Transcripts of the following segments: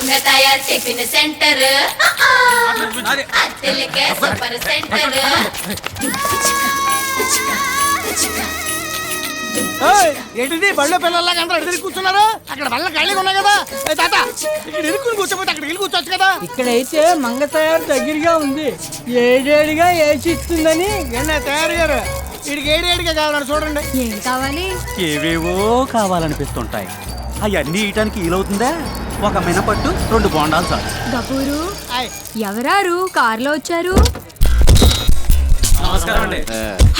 Mangathayaru tiffin centre అత్తెలకే super centre. ఏంటిది బళ్ళో పిల్లల్లాగా అందరూ అడిగి కూర్చున్నారు? అక్కడ బళ్ళ ఖాళీగా ఉన్నాయి కదా. తాత ఇక్కడ ఇరుక్కుని కూర్చోపోతే అక్కడ వెళ్ళి కూర్చోవచ్చు కదా. ఇక్కడైతే మంగ తయారు దగ్గరగా ఉంది, ఏడేడిగా ఏసి ఇస్తుందని. తయారు గారు వీడికి ఏడిగా కావాలని చూడండి. ఏం కావాలి? ఏవేవో కావాలనిపిస్తుంటాయి. అవన్నీ ఇయటానికి వీలవుతుందా? ఒక మినపట్టు 2 బోండాలు చాలు. గపూరు ఎవరారు కారులో వచ్చారు?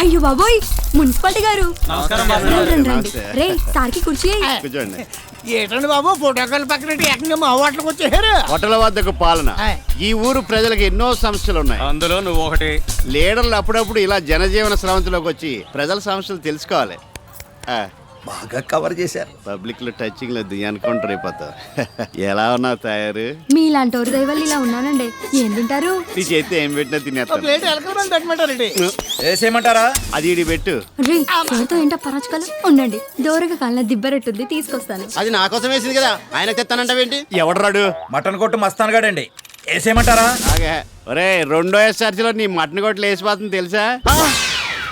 అయ్యో బాబోయ్, మున్సిపాలిటీ గారు. రండి రండి. రే సార్కి కుర్చీ. ఏంటండి బాబు ఫోటోకాల్ పక్కన ఏకంగా మా హోటల్కి వచ్చేసారు. హోటల్ వద్దకు పాలన. ఈ ఊరు ప్రజలకు ఎన్నో సమస్యలు ఉన్నాయి, అందులో నువ్వు ఒకటి. లీడర్లు అప్పుడప్పుడు ఇలా జనజీవన స్రవంతిలోకి వచ్చి ప్రజల సమస్యలు తెలుసుకోవాలి. బాగా కవర్ చేశారు. పబ్లిక్ లో టచింగ్ లేదు ఎన్కౌంటర్ అయిపోతావు. ఎలా ఉన్నావు తయారు? మీలాంటి దైవాళ్ళు ఇలా ఉన్నానండి. ఏం తింటారు? నీ చేతి ఏం పెట్టినా తినేస్తాను. ప్లేట్ ఎలకలు తట్టమంటారండి. వేసేయమంటారా? అది ఇడి పెట్టు. రే సార్తో ఏంటో పరచకాలం ఉండండి. దూరగా కాలిన దిబ్బరెట్టుంది, తీసుకొస్తాను. అది నా కోసం వేసింది కదా, ఆయన తెస్తానంటావేంటి? ఎవడరాడు? మటన్ కొట్టు మస్తాన్ గాడండి. వేసేయమంటారా? అలాగే. ఒరే 2వ ఎస్ఆర్సీలో నీ మటన్ కొట్లు వేసిపోతుంది తెలుసా?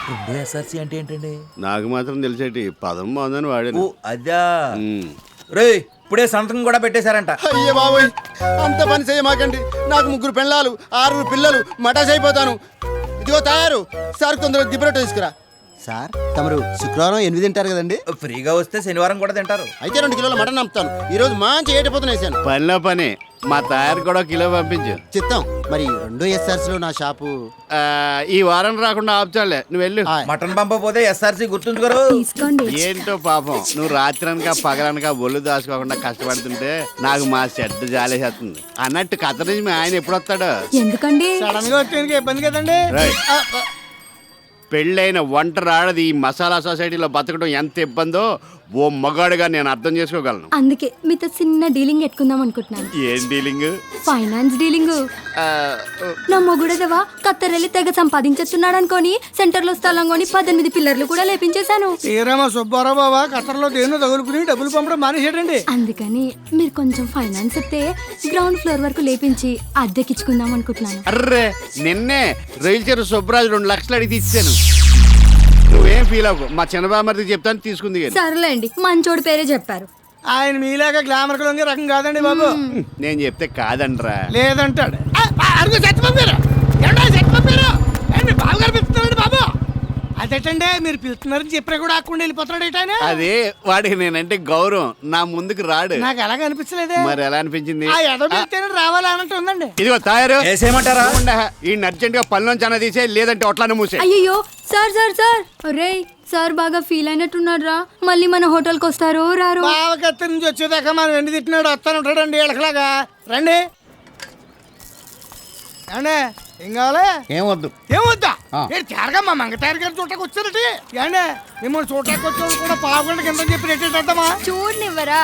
2 SRC అంటే ఏంటండి? నాకు మాత్రం తెలిసేటి పదం బాగుందని వాడాను. అదా రే ఇప్పుడే సంతకం కూడా పెట్టేశారంట. అయ్యే బాబోయ్, అంత పని చేయమాకండి. నాకు 3 పెళ్ళాలు 6 పిల్లలు, మటాస్ అయిపోతాను. ఇదిగో తయారు సార్, కొందరు దిబ్బరొట్టు తీసుకురా. సార్ తమరు శుక్రవారం 8 తింటారు కదండి? ఫ్రీగా వస్తే శనివారం కూడా తింటారు. అయితే 2 కిలోల మటన్ అమ్ముతాను. ఈ రోజు మంచి ఏటిపోతున్నా వేసాను. పనిలో పని మా తయారు కూడా కిలో పంపించు. చిత్తం. మరి 2 SRC లో నా షాపు ఈ వారం రాకుండా ఆపుచాలే, నువ్వు వెళ్ళు. మటన్ పంపపోతే SRC గుర్తుంచుకోరు. తీసుకోండి. ఏంటో పాపం, నువ్వు రాత్రనక పగలనక ఒళ్ళు దాచుకోకుండా కష్టపడుతుంటే నాకు మా చెడ్డ జాలేసేస్తుంది. అన్నట్టు కథ నుంచి మీ ఆయన ఎప్పుడు వస్తాడు? ఎందుకండి? సడన్ గా వచ్చేందుకు ఇబ్బంది కదండి. పెళ్ళైన ఒంటరి ఆడది ఈ మసాలా సొసైటీలో బతకడం ఎంత ఇబ్బందో ఓ మగాడుగా నేను అర్థం చేసుకోగలను. అందుకే మీతో చిన్న డీలింగ్ పెట్టుకుందాం అనుకుంటున్నాను. ఏం డీలింగ్? Finance dealing. నా మొగుడదవా కత్తరెళ్ళి తెగ సంపాదించేస్తున్నాడు అనుకోని సెంటర్ లో స్థలం కొని 18 పిల్లర్లు కూడా లేపించేశాను. శ్రీరామ సుబ్బారావు బాబా ఖతర్లో దేన్నో తగులుకుని డబ్బులు పంపడం మానేసాడండి. అందుకని మీరు కొంచెం ఫైనాన్స్ ఇస్తే గ్రౌండ్ ఫ్లోర్ వరకు లేపించి అద్దెకిచ్చుకుందాం అనుకుంటున్నాను. అర్రే నిన్నే రైలు చేరు సుబ్బరాజు 2 లక్షలు అడిగి తీసాను. నువ్వేం ఫీల్ అవ్వకు, మా చిన్నబామర్దికి చెప్తాను తీసుకుంది. సర్లేండి, మంచోడి పేరే చెప్పారు. ఆయన మీలాగా గ్లామర్ లొంగే రకం కాదండి బాబు. నేను చెప్తే కాదండ్రా. లేదంటాడు. బాబుగారు పిలుస్తున్నాడు బాబు. అదేటండి మీరు పిలుస్తున్నారని చెప్పినా కూడా ఆకుండా వెళ్ళిపోతున్నాడు ఏంటి ఆయన? అదే వాడికి నేనంటే గౌరవం, నా ముందుకు రాడు. నాకు అలాగ అనిపించలేదే. మరి ఎలా అనిపించింది? ఆ ఎదో పిలిస్తేనే రావాలి అన్నట్టు ఉందండి. ఇదిగో తయారు వేసేయమంటారా? ఈ అర్జెంట్ గా పనిలోంచి అన్న తీసే, లేదంటే ఒట్లానే మూసే. అయ్యో సార్ సార్ సార్ రే సార్ బాగా ఫీల్ అయినట్టున్నాడు రా. మళ్ళీ మన హోటల్కి వస్తారో రారో. బావకత్తి నుంచి వచ్చేదాకా మనం ఎండి తిట్టినాడు వస్తాను ఉంటాడండి వీళ్ళకిలాగా. రండి ఏమండే ఏం కావాలి? ఏమొద్దు. ఏమొద్దా? తేరగా మా మంగతాయారు గారు చూడటానికి వచ్చారటి. ఏండే మిమ్మల్ని చూడటానికి వచ్చేవాళ్ళు కూడా పావుగంట కింద చెప్పి రెట్టేద్దామా? చూడనివ్వరా,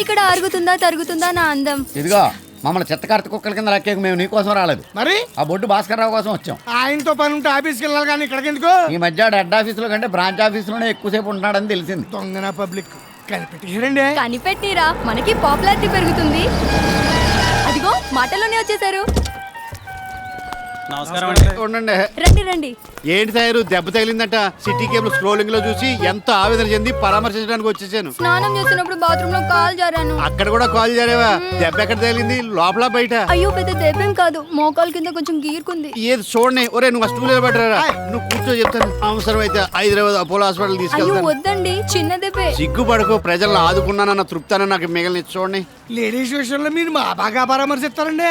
ఇక్కడ అరుగుతుందా తరుగుతుందా నా అందం. ఇదిగో మమ్మల్ని చెత్తకార్త కుక్కల కింద లెక్కేకు మేము నీకోసం రాలేదు. మరి ఆ బొడ్డు భాస్కర్ రావు కోసం వచ్చాం. ఆయనతో పని ఉంటే ఆఫీస్కి వెళ్ళాలి కానీ ఇక్కడికి ఎందుకు? ఈ మధ్య హెడ్ ఆఫీసులో కంటే బ్రాంచ్ ఆఫీసులోనే ఎక్కువసేపు ఉంటున్నాడని తెలిసింది. దొంగన పబ్లిక్ కనిపెట్టారండి. కనిపెట్టిరా, మనకి పాపులారిటీ పెరుగుతుంది. అదిగో మాటలోనే వచ్చేసారు. నమస్కారం అండి. ఉండండి. రండి రండి. ఏంటి తయారు, దెబ్బ తగిలిందట. సిటీ కేబుల్ స్క్రోలింగ్ లో చూసి ఎంతో ఆవేదన చెంది పరామర్శించడానికి వచ్చేసాను. స్నానం చేస్తున్నప్పుడు బాత్రూమ్ లో కాల్ జారాను. అక్కడ కూడా కాల్ చేరేవా? దెబ్బ ఎక్కడ తగిలింది, లోపల బయట? అయ్యో పెద్ద దెబ్బేం కాదు, మోకాలు కింద కొంచెం గీరుకుంది. ఏది చూడండి. ఒరే నువ్వు ఆ స్టూల్ నిలబెట్టరా, నువ్వు కూర్చో చెప్తాను. అవసరం అయితే హైదరాబాద్ అపోలో హాస్పిటల్ అయ్యో తీసుకెళ్తాను. వద్దండి, చిన్న దెబ్బే. సిగ్గుపడకు, ప్రజలను ఆదుకున్నానన్న తృప్తాన నాకు మిగిలిన చూడండి. లేడీస్ విషయంలో మీరు మా బాగా పరామర్శిస్తారండి.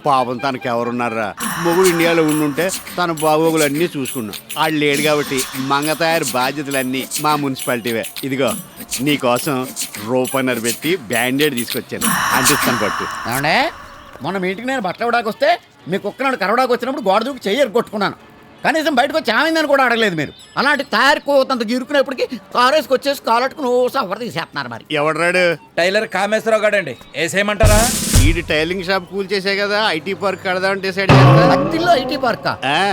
పాపం తనకి ఎవరున్నారా? మొగుడు ఇండియాలో ఉండుంటే తన బాగోగులు అన్నీ చూసుకున్నాం. ఆడు లేడు కాబట్టి మంగతయారు బాధ్యతలన్నీ మా మున్సిపాలిటీవే. ఇదిగో నీకోసం రూపన్నర పెట్టి బ్యాండేడ్ తీసుకొచ్చాను, అంటిస్తాను పట్టు. ఏమండే మొన్న మీ ఇంటికి నేను బట్టలు ఇవ్వడానికి వస్తే మీ కుక్కనాడు కరవడానికి వచ్చినప్పుడు గోడ దూకి చెయ్యి కొట్టుకున్నాను. కనీసం బయటకు వచ్చి ఆమెందని కూడా అడగలేదు మీరు. అలాంటి తయారుకోతంత గిరుకునేప్పటికీ కారు వేసుకొచ్చేసి కాలట్టుకుని ఓ సఫర్ తీసేస్తున్నారు. మరి ఎవడరాడు? టైలర్ కామేశ్వరరావు గాడండి. వేసేయమంటారా? ఈడు టైలింగ్ షాప్ కూల్ చేసే కదా ఐటీ పార్క్ కడదామని డిసైడ్ చేస్తా. అత్తిల్లో ఐటీ పార్క్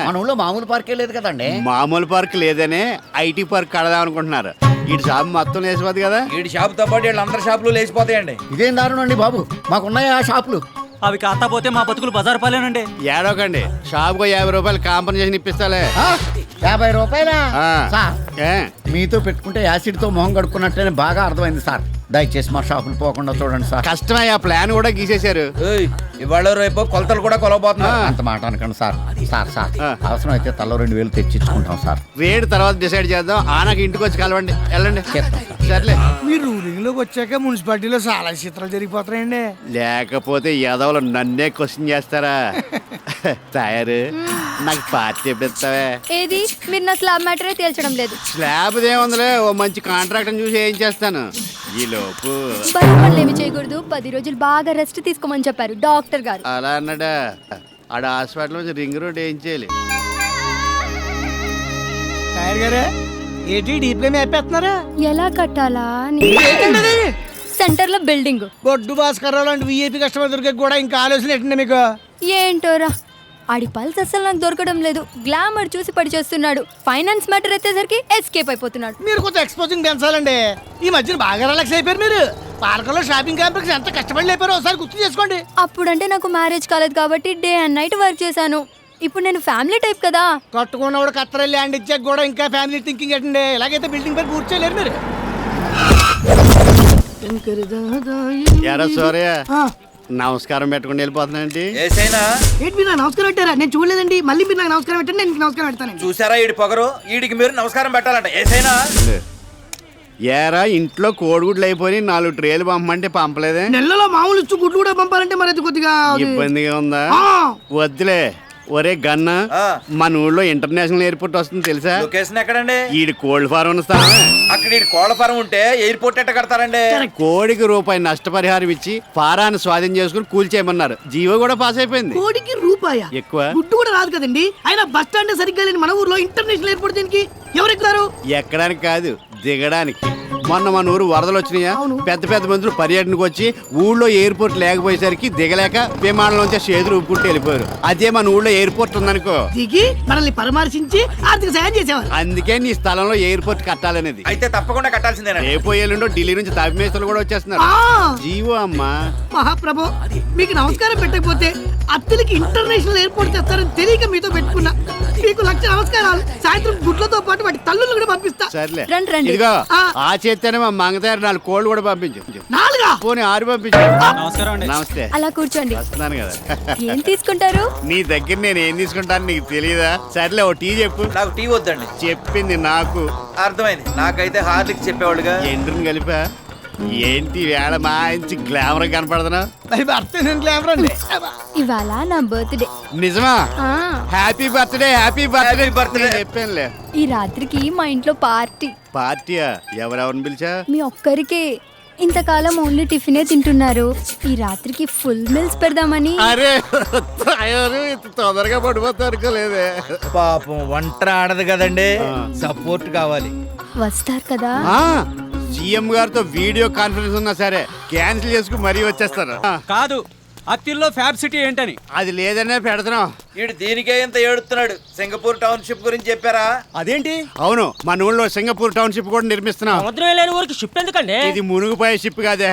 మన ఊళ్ళో మామూలు పార్కే లేదు కదండి. మామూలు పార్క్ లేదనే ఐటీ పార్క్ కడదాం అనుకుంటున్నారు. ఇటు షాప్ మొత్తం వేసిపోద్ది కదా. వీడి షాపుతో పాటు వీళ్ళందరి షాపులు లేచిపోతాయండి. ఇదేం దారుణం అండి బాబు, మాకున్నాయా షాపులు? అవి కాకపోతే మా బతుకులు బజారు పాలేనండి. ఏడవకండి, షాప్కు 50 రూపాయలు కాంపన్సేషన్ ఇప్పిస్తాలే. 50 రూపాయలా? ఆ. సార్ ఏ? మీతో పెట్టుకుంటే యాసిడ్తో మొహం కడుక్కున్నట్టేనే బాగా అర్థమైంది సార్. దయచేసి మా షాపులు పోకుండా చూడండి సార్. కష్టమయ్యా, ప్లాన్ కూడా గీసేశారు. ఏయ్, ఇవాళ రేపు కొలతలు కూడా కొలవబోతున్నారు. అంత మాట అనకండి సార్. సార్ సార్ ఆ. అవసరం అయితే తలో 2000 తెచ్చిచ్చుకుంటాం సార్. రేటు తర్వాత డిసైడ్ చేద్దాం. ఆనకి ఇంటికి వచ్చి కలవండి, వెళ్ళండి. సర్లే. మీరు రూలింగ్ లోకి వచ్చాక మున్సిపాలిటీలో చాలా చిత్రాలు జరిగిపోతున్నాయండి. లేకపోతే యాదవులు నన్నే క్వశ్చన్ చేస్తారా? తయారు నాకు పార్టీ ఎప్పుడు ఇస్తావే? ఏది మీరు నా స్లాబ్ మ్యాటరే తేల్చడం లేదు. స్లాబ్ ఏముందిలే, ఓ మంచి కాంట్రాక్ట్ చూసి ఏం చేస్తాను. ఈ లోపు బరువు పనులు ఏమి చేయకూడదు, 10 రోజులు బాగా రెస్ట్ తీసుకోమని చెప్పారు డాక్టర్ గారు. అలా అన్నాడా? ఆడ హాస్పిటల్ నుంచి రింగ్ రోడ్ ఏం చేయాలి? టైర్ గారే ఏంటి డీప్ గా మేపేస్తున్నారా? ఎలా కట్టాలా సెంటర్ లో బిల్డింగ్. బొడ్డు భాస్కర్ లాంటి విఐపి కస్టమర్ దొరికే కూడా ఇంకా ఆలోచన ఏంటండి మీకు? ఏంటోరా ఆడి పల్స్ అసలు నాకు దొరకడం లేదు. గ్లామర్ చూసి పడి చేస్తున్నాడు. ఫైనాన్స్ మ్యాటర్ ఎత్తేసరికి ఎస్కేప్ అయిపోతున్నాడు. మీరు కొంచెం ఎక్స్పోజింగ్ పెంచాలండి. ఈ మధ్యన బాగా రిలాక్స్ అయిపోయారు మీరు. పార్కులో షాపింగ్ కాంప్లెక్స్ ఎంత కష్టపడి లేపారో ఒకసారి గుర్తు చేసుకోండి. అప్పుడంటే నాకు మ్యారేజ్ కాలేదు కాబట్టి డే అండ్ నైట్ వర్క్ చేశాను. ఇప్పుడు నేను ఫ్యామిలీ టైప్ కదా. కట్టుకున్నవాడు కత్తర ల్యాండ్ ఇచ్చాక కూడా ఇంకా ఫ్యామిలీ థింకింగ్ ఏంటండి? ఇలాగైతే బిల్డింగ్ పై కూర్చోలేరు మీరు. ఎరా సూర్య, నమస్కారం పెట్టుకుని వెళ్ళిపోతున్నానండి. ఏసైనా ఏంటి మీరు నాకు నమస్కారం పెట్టారా? నేను చూడలేదండి. మళ్ళీ మీరు నాకు నమస్కారం పెట్టండి, నేను మీకు నమస్కారం పెడతానండి. చూసారా ఈడి పొగరు? ఈడికి మీరు నమస్కారం పెట్టాలంట. ఏసైనా ఏరా, ఇంట్లో కోడిగుడ్లు అయిపోయి 4 ట్రేలు పంపమంటే పంపలేదే? నెలలో మామూలు ఇచ్చు గుడ్లు కూడా పంపాలంటే మరి అది కొద్దిగా ఇబ్బందిగా ఉందా? ఆ. వద్దులే. ఒరే గన్న, ఆ. మన ఊళ్ళో ఇంటర్నేషనల్ ఎయిర్పోర్ట్ వస్తుంది తెలుసా? లొకేషన్ ఎక్కడండి? ఈడు కోల్డ్ ఫారం ఉన్న స్థలమే. అక్కడ ఈడి కోళ్ళ ఫారం ఉంటే ఎయిర్పోర్ట్ ఎట్ట కడతారండి? కోడికి రూపాయి నష్టపరిహారం ఇచ్చి ఫారాన్ని స్వాధీనం చేసుకుని కూల్చేయమన్నారు. జీవో కూడా పాస్ అయిపోయింది. కోడికి రూపాయ ఎక్కువ గుడ్డు కూడా రాదు కదండి. అయినా బస్ స్టాండ్ సరిగ్గా లేని మన ఊర్లో ఇంటర్నేషనల్ ఎయిర్పోర్ట్ దీనికి ఎవరు ఎక్కుతారు? ఎక్కడానికి కాదు, దిగడానికి. మొన్న మన ఊరు వరదలు వచ్చినాయా? పెద్ద పెద్ద మందులు పర్యటనకు వచ్చి ఊళ్ళో ఎయిర్పోర్ట్ లేకపోయేసరికి దిగలేక విమానంలోంచి చేతులు ఊపుకుంటూ వెళ్ళిపోయారు. అదే మన ఊళ్ళో ఎయిర్పోర్ట్ ఉందనుకో, దిగి మనల్ని పరామర్శించి ఆర్థిక సాయం చేసేవారు. అందుకే నీ స్థలంలో ఎయిర్పోర్ట్ కట్టాలనేది. అయితే తప్పకుండా కట్టాల్సిందేనా? రేపు ఎల్లుండో ఢిల్లీ నుంచి తాపిమేస్తలు కూడా వచ్చేస్తున్నారు. ఆ. జీవో అమ్మా. మహాప్రభు, మీకు నమస్కారం పెట్టకపోతే అత్తిలికి ఇంటర్నేషనల్ ఎయిర్పోర్ట్ తెస్తారని తెలియక మీతో పెట్టుకున్నా. మీకు 1,00,000 నమస్కారాలు. సాయంత్రం గుడ్లతో పాటు వాటి తల్లులు కూడా పంపిస్తా. సర్లే, రండి, రండి. ఇదిగో ఆ. ఆ చేత్తేనే మా మంగతారు 4 కోళ్ళు కూడా పంపించు. 4 పోనీ 6 పంపించు. నమస్కారం అండి. నమస్తే. అలా కూర్చోండి. వస్తున్నాను కదా. ఏం తీసుకుంటారు? నీ దగ్గర నేను ఏం తీసుకుంటాను నీకు తెలియదా? సర్లే, ఓ టీ చెప్పు. నాకు టీ వద్దండి. చెప్పింది నాకు. అర్థమైంది. నాకైతే హార్లిక్ చెప్పేవాళ్ళుగా. ఎండ్రిని కలిపా. ఏంటి వేళ మంచి గ్లామర్ కనపడుతున్నా? మరి భర్త నేను గ్లామర్ అండి. ఇవాళ నా బర్త్డే. నిజమా? Happy birthday, happy birthday. Happy birthday. చెప్పానులే. ఈ రాత్రికి మా ఇంట్లో పార్టీ. పార్టీయా? ఎవరెవరిని పిలిచా? మీ ఒక్కరికే. ఇంతకాలం ఓన్లీ టిఫినే తింటున్నారు. ఈ రాత్రికి ఫుల్ మీల్స్ పెడదామని. అరే తయారు ఇంత తొందరగా పడిపోతా అనుకోలేదే. పాపం వంట ఆడదు కదండి, సపోర్ట్ కావాలి. వస్తారు కదా? సీఎం గారితో వీడియో కాన్ఫరెన్స్ ఉన్నా సరే క్యాన్సిల్ చేసుకుని మరీ వచ్చేస్తాను. కాదు, అత్తిల్లో ఫ్యాబ్ సిటీ ఏంటని. అది లేదనే పెడుతున్నాం. వీడు దీనికే ఇంత ఏడుతున్నాడు. సింగపూర్ టౌన్షిప్ గురించి చెప్పారా? అదేంటి? అవును, మన ఊళ్ళో సింగపూర్ టౌన్షిప్ కూడా నిర్మిస్తున్నాం. సముద్రం లేని ఊరికి షిప్ ఎందుకండి? ఇది మునుగుపోయే షిప్ కాదే,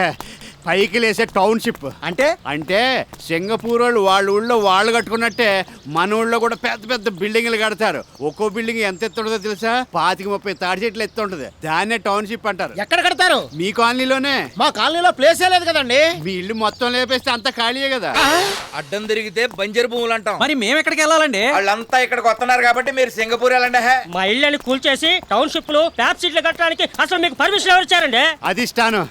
పైకి లేసే టౌన్షిప్. అంటే సింగపూర్ వాళ్ళు వాళ్ళ ఊళ్ళో వాళ్ళు కట్టుకున్నట్టే మన ఊళ్ళో కూడా పెద్ద పెద్ద బిల్డింగ్లు కడతారు. ఒక్కో బిల్డింగ్ ఎంత ఎత్తు ఉంటుందో తెలుసా? 25-30 తాడి చెట్లు ఎత్తు ఉంటది. దాన్నే టౌన్షిప్ అంటారు. ఎక్కడ కడతారు? మీ కాలనీలోనే. మా కాలనీలో ప్లేసే లేదు కదండి. మీ ఇల్లు మొత్తం లేపేస్తే అంత ఖాళీయే కదా. అడ్డం తిరిగితే బంజరు భూములు అంటాం. మరి మేము ఎక్కడికి వెళ్ళాలండి? వాళ్ళంతా ఇక్కడికి వస్తున్నారు కాబట్టి మీరు సింగపూర్ వెళ్ళండి. మా ఇళ్ళని కూల్చేసి టౌన్షిప్ లో ట్యాప్ సీట్లు కట్టడానికి అసలు మీకు పర్మిషన్ ఎవరు ఇచ్చారండి? అధిష్టానం.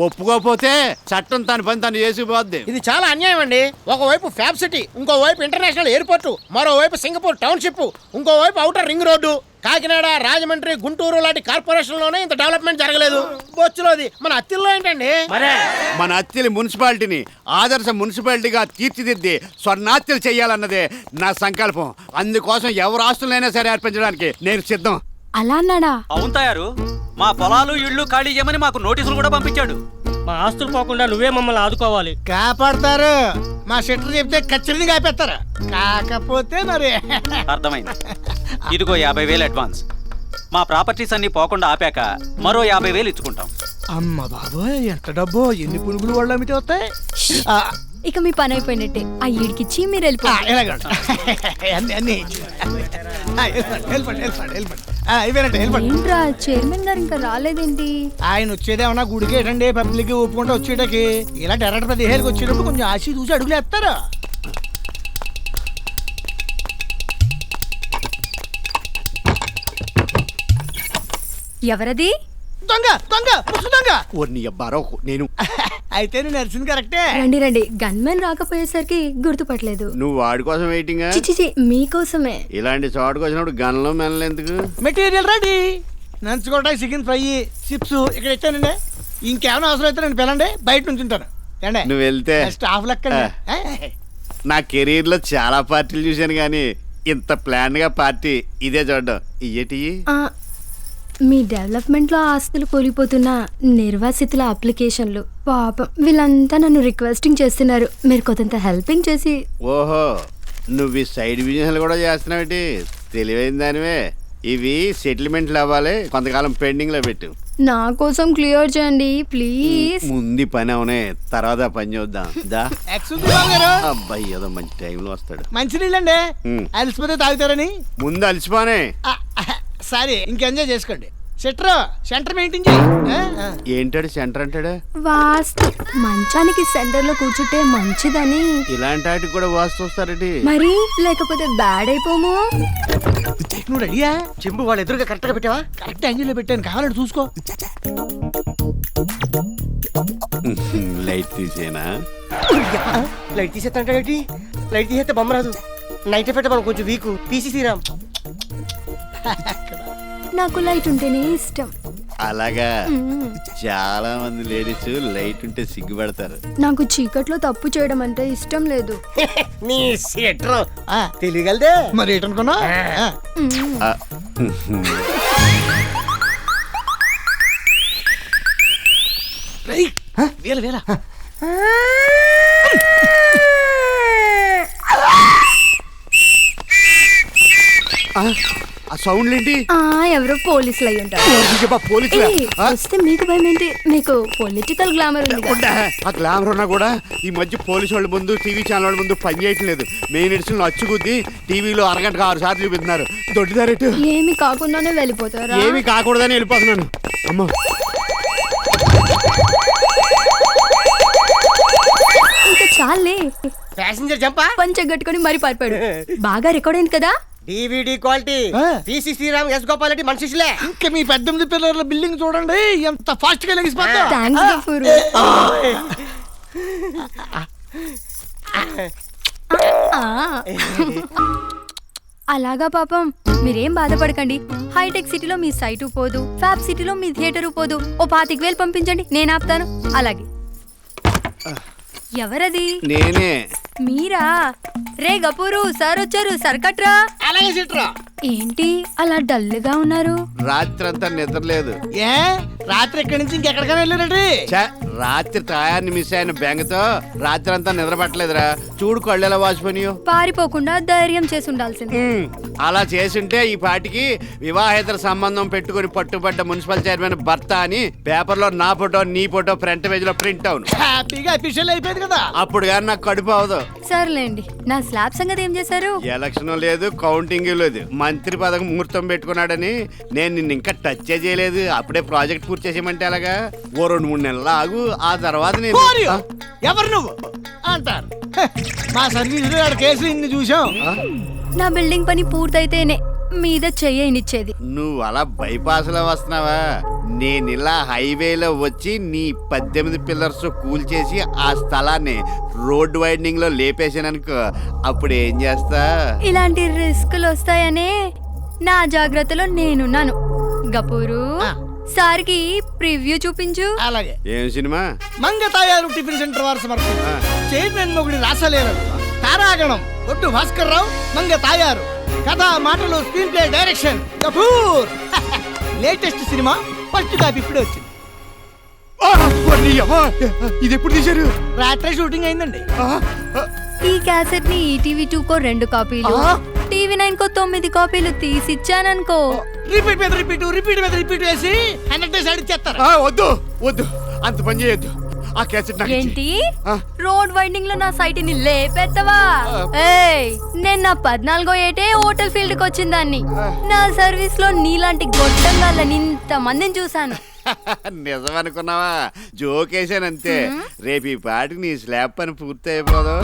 ఒప్పుకోపోతే చట్టం తన పని తను చేసుకుపోద్ది. ఇది చాలా అన్యాయం అండి. ఒకవైపు ఫ్యాబ్ సిటీ, ఇంకోవైపు ఇంటర్నేషనల్ ఎయిర్పోర్ట్, మరోవైపు సింగపూర్ టౌన్షిప్, ఇంకోవైపు outer ring road. Kakinada, Rajahmundry, Guntur లాంటి కార్పొరేషన్ లోనే ఇంత డెవలప్మెంట్ జరగలేదు. బొచ్చులోది మన అత్తిల్లో ఏంటండి? మన అత్తిలి మున్సిపాలిటీని ఆదర్శ మున్సిపాలిటీగా తీర్చిదిద్ది స్వర్ణాత్యలు చేయాలన్నదే నా సంకల్పం. అందుకోసం ఎవరు ఆస్తులైనా సరే అర్పించడానికి నేను సిద్ధం. అలా అన్నాడా? అవును తయారు. మా పొలాలు ఇళ్ళు ఖాళీ చేయమని మాకు నోటీసులు కూడా పంపించాడు. మా ఆస్తులు పోకుండా నువ్వే మమ్మల్ని ఆదుకోవాలి. కాపాడతారు. మా షెటర్ చెప్తే ఖచ్చితంగా కాపేస్తారు. కాకపోతే మరి అర్థమైంది. ఇదిగో 50,000 అడ్వాన్స్. మా ప్రాపర్టీస్ అన్ని పోకుండా ఆపాక మరో 50,000 ఇచ్చుకుంటాం. అమ్మ బాబోయ్, ఎంత డబ్బు! ఎన్ని పునుగులు వాళ్ళు అమ్మితే వస్తాయి? ఇక మీ పని అయిపోయినట్టే. ఆ ఈడికిచ్చి మీరు వెళ్ళిపోండి. ఎలాగండి అన్ని ఏంట్రా చైర్మన్ గారు ఇంకా రాలేదేంటి? ఆయన వచ్చేదేమన్నా గుడికి ఏంటండి, పబ్లిక్ ఒప్పుకుంటే వచ్చేటకి. ఇలా డైరెక్ట్ 15,000 వచ్చేటప్పుడు కొంచెం ఆశ చూసి అడుగులు వేస్తారా? ఎవరది? దొంగ దొంగ ముసు దొంగ! ఓర్ని అబ్బారో నేను. అయితే నేను నడిచింది కరెక్టే. రండి రండి. గన్మెన్ రాకపోయేసరికి గుర్తుపట్టలేదు. నువ్వు వాడి కోసం వెయిటింగ్. చిచి మీకోసమే. ఇలాంటి చోటుకు వచ్చినప్పుడు గన్లో మెనలు ఎందుకు? Material ready. నంచుకోవడానికి చికెన్ ఫ్రై, చిప్స్ ఇక్కడ ఇచ్చానండి. ఇంకేమైనా అవసరం అయితే నేను పిలండి, బయట నుంచి ఉంటాను. నువ్వు వెళ్తే స్టాఫ్ లెక్క. నా కెరీర్ లో చాలా పార్టీలు చూశాను కానీ ఇంత ప్లాన్ గా పార్టీ ఇదే చూడడం. ఇయ్యేటి మీ డెవలప్మెంట్ లో ఆస్తులు కోల్పోతున్న నిర్వాసితుల అప్లికేషన్లు. పాపం వీళ్ళంతా నన్ను రిక్వెస్టింగ్ చేస్తున్నారు. మీరు కొంత హెల్పింగ్ చేసి. ఓహో, నువ్వు ఈ సైడ్ బిజినెస్ కూడా చేస్తున్నావేటి? తెలివైన దానివే. ఇవి సెటిల్మెంట్లు అవ్వాలి, కొంతకాలం పెండింగ్ లో పెట్టు. నా కోసం క్లియర్ చేయండి ప్లీజ్. ముందు పని అవునే, తర్వాత పని చూద్దాం. దా అబ్బాయి ఏదో మంచి టైంలో వస్తాడు. మంచి నీళ్ళండి, అలసిపోతే తాగుతారని. ముందు అలసిపోనే. సరే, ఇంకెంజాయ్ చేసుకోండి. సెంటర్ మెయింటైన్ చేయి. ఏంటాడు సెంటర్ అంటాడు? వాస్తు మంచానికి సెంటర్ లో కూర్చుంటే మంచిదని. ఇలాంటి వాటికి కూడా వాస్తు వస్తారటి మరి, లేకపోతే బ్యాడ్ అయిపోము. నువ్వు రెడీయా? చెంబు వాళ్ళు ఎదురుగా కరెక్ట్ గా పెట్టావా? కరెక్ట్ యాంగిల్ లో పెట్టాను, కావాలంటే చూసుకో. లైట్ తీసేనా? లైట్ తీసేస్తా. లైట్ తీసేస్తే బొమ్మ రాదు. నైట్ పెట్ట మనం కొంచెం వీక్ తీసేసిరాం. నాకు లైట్ ఉంటేనే ఇష్టం. అలాగా? చాలా మంది లేడీస్ లైట్ ఉంటే సిగ్గుపడతారు. నాకు చీకట్లో తప్పు చేయడం అంటే ఇష్టం లేదు. నీ సెటర్ తెలియగలదే మరి ఏంటనుకున్నా? వేల ఆ సౌండ్ ఏంటి? ఎవరో పోలీసులు అయి ఉంటారు. వస్తే మీకు భయం ఏంటి? మీకు పొలిటికల్ గ్లామర్ ఉంది. ఆ గ్లామర్ ఉన్నా కూడా ఈ మధ్య పోలీసు వాళ్ళ ముందు, టీవీ ఛానల్ వాళ్ళ ముందు పని చేయటం లేదు. మెయిన్ ఎడిషన్ అచ్చుకుద్ది టీవీలో అరగంటకు 6 సార్లు చూపిస్తున్నారు. దొడ్డిదారెట్టు ఏమి కాకుండానే వెళ్ళిపోతారా? ఏమి కాకూడదని వెళ్ళిపోతున్నాను. అమ్మా, ఇంకా చాలే. ప్యాసింజర్ జంపా పంచె కట్టుకొని మరి పారిపోయాడు. బాగా రికార్డ్ అయింది కదా? DVD quality. PC Sreeram, S Gopal Reddy మన శిష్యులే. ఇంకా మీ 18 పిల్లర్ల బిల్డింగ్ చూడండి ఎంత ఫాస్ట్ గా లెగిసిపోతా. థాంక్స్ గఫూరు. అలాగా పాపం, మీరేం బాధపడకండి. హైటెక్ సిటీలో మీ సైటు పోదు, ఫ్యాబ్ సిటీలో మీ థియేటరు పోదు. ఓ 25,000 పంపించండి, నేను ఆపుతాను. అలాగే. ఎవరది? నేనే. మీరా? రే గపూరు సార్ వచ్చారు, సర్కట్రా. అలాగే సిట్రా. ఏంటి అలా డల్ గా ఉన్నారు? రాత్రంతా నిద్ర లేదు. ఏ రాత్రి ఎక్కడి నుంచి ఇంకెక్కడికైనా వెళ్ళారండి? రాత్రి టయాన్ని మిస్ అయిన బెంగతో రాత్రి అంతా నిద్ర పట్టలేదురా. చూడు కళ్ళు ఎలా వాసిపోయినాయో. పారిపోకుండా ధైర్యం చేసి ఉండాల్సింది. అలా చేసుంటే ఈ పాటికి వివాహేతర సంబంధం పెట్టుకుని పట్టుబడ్డ మున్సిపల్ చైర్మన్ భర్త అని పేపర్లో నా ఫోటో, నీ ఫోటో ఫ్రంట్ పేజ్ లో ప్రింట్ అవును. హ్యాపీగా అఫీషియల్ అయిపోయింది కదా. అప్పుడు కానీ నాకు కడుపు అవదు. సర్లేండి, నా స్లాబ్ సంగతి ఏం చేశారు? ఎలక్షన్ లేదు, కౌంటింగ్ లేదు. మంత్రి పదవి ముహూర్తం పెట్టుకున్నాడని నేను నిన్ను ఇంకా టచ్ చేయలేదు. అప్పుడే ప్రాజెక్ట్ పూర్తి చేసేయమంటే అలాగా? ఓ 2-3 నెలలు ఆగు, ఆ తర్వాత నేను. ఎవరు నువ్వు అంటారు. మా సర్వీస్ కేసు ఇన్ని చూసాం. నా బిల్డింగ్ పని పూర్తయితేనే మీద చెయ్యనిచ్చేది. నువ్వు అలా బైపాస్ లో వస్తున్నావా? నేను ఇలా హైవేలో వచ్చి నీ 18 పిల్లర్స్ కూల్చేసి ఆ స్థలాన్ని రోడ్ వైడనింగ్ లో లేపేసాననుకో, అప్పుడు ఏం చేస్తా? ఇలాంటి రిస్కులు వస్తాయనే నా జాగ్రత్తలో నేనున్నాను. గపూరు సార్కి ప్రివ్యూ చూపించు. అలాగే. ఏం సినిమా? మంగతాయారు టిఫిన్ సెంటర్ వారు సమర్పించ చైర్మన్ మొగుడి రాసలేరు తారాగణం ఒట్టు భాస్కర్ రావు మంగతాయారు. కథ, మాటలు, screen play, direction Kapoor. Latest cinema first copy ఇప్పుడే వచ్చింది. ఇది ఎప్పుడు తీశారు? రాత్రి షూటింగ్ అయిందండి. ఈ క్యాసెట్ ని ఈటీవీ 2 కో 2 కాపీలు, టీవీ 9 కో 9 కాపీలు తీసిచ్చాననుకో. రిపీట్ మీద రిపీట్ వేసి 100 డేస్ అడిచేస్తారు. వద్దు వద్దు, అంత పని చేయొద్దు. ఆ క్యాసెట్ నాకు ఇచ్చేయ్. ఏంటి ఆ. రోడ్ వైండింగ్ లో నా సైట్ ని లేపెత్తవా? ఏయ్, నేను నా 14వ ఏటే హోటల్ ఫీల్డ్ కి వచ్చిందాన్ని. నా సర్వీస్ లో నీలాంటి గొట్టంగాళ్ళని ఇంత మందిని చూసాను. నిజం అనుకున్నావా? జోకేశానంతే. రేపు ఈ పాటికి నీ స్లాబ్ పని పూర్తి అయిపోదు.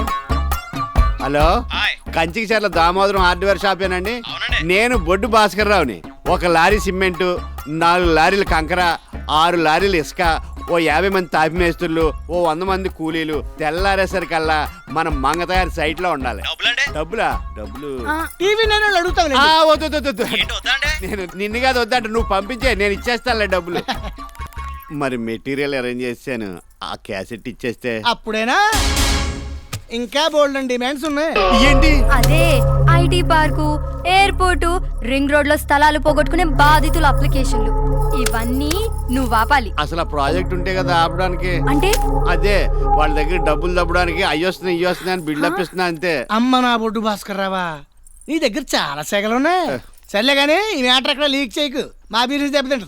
హలో, కంచికి చర్ల దామోదరం హార్డ్వేర్ షాపేనండి. నేను బొడ్డు భాస్కర్ రావుని. 1 లారీ సిమెంటు, 4 లారీలు కంకర, 6 లారీలు ఇసుక, ఓ 50 మంది తాపి మేస్త్రులు, ఓ 100 మంది కూలీలు తెల్లారేసరికల్లా మనం మంగతయారు సైట్ లో ఉండాలి. డబ్బులా? డబ్బులు టీవీ నేను అడుగుతాను. వద్దు వద్దు వద్దు. నేను నిన్ను కాదు వద్దంట, నువ్వు పంపించే, నేను ఇచ్చేస్తానులే డబ్బులు. మరి మెటీరియల్ అరేంజ్ చేశాను, ఆ క్యాసెట్ ఇచ్చేస్తే అప్పుడేనా? ఇంకా బోల్డ్ డిమాండ్స్ ఉన్నాయి. ఏంటి? అదే IT park, airport, ring road లో స్థలాలు పోగొట్టుకునే బాధితుల అప్లికేషన్లు, ఇవన్నీ నువ్వు ఆపాలి. అసలు ఆ ప్రాజెక్ట్ ఉంటే కదా ఆపడానికి. అంటే అదే వాళ్ళ దగ్గర డబ్బులు దబ్బడానికి అయ్యొస్తున్నాయి ఇయ్యొస్తున్నాయి అని బిల్డప్ ఇస్తున్నా అంతే. అమ్మ నా బొడ్డు భాస్కర్ రావా, నీ దగ్గర చాలా సెగలున్నాయి. సర్లే కానీ ఈ మ్యాటర్ ఎక్కడ లీక్ చేయకు, మా బిజినెస్ దెబ్బతింటది.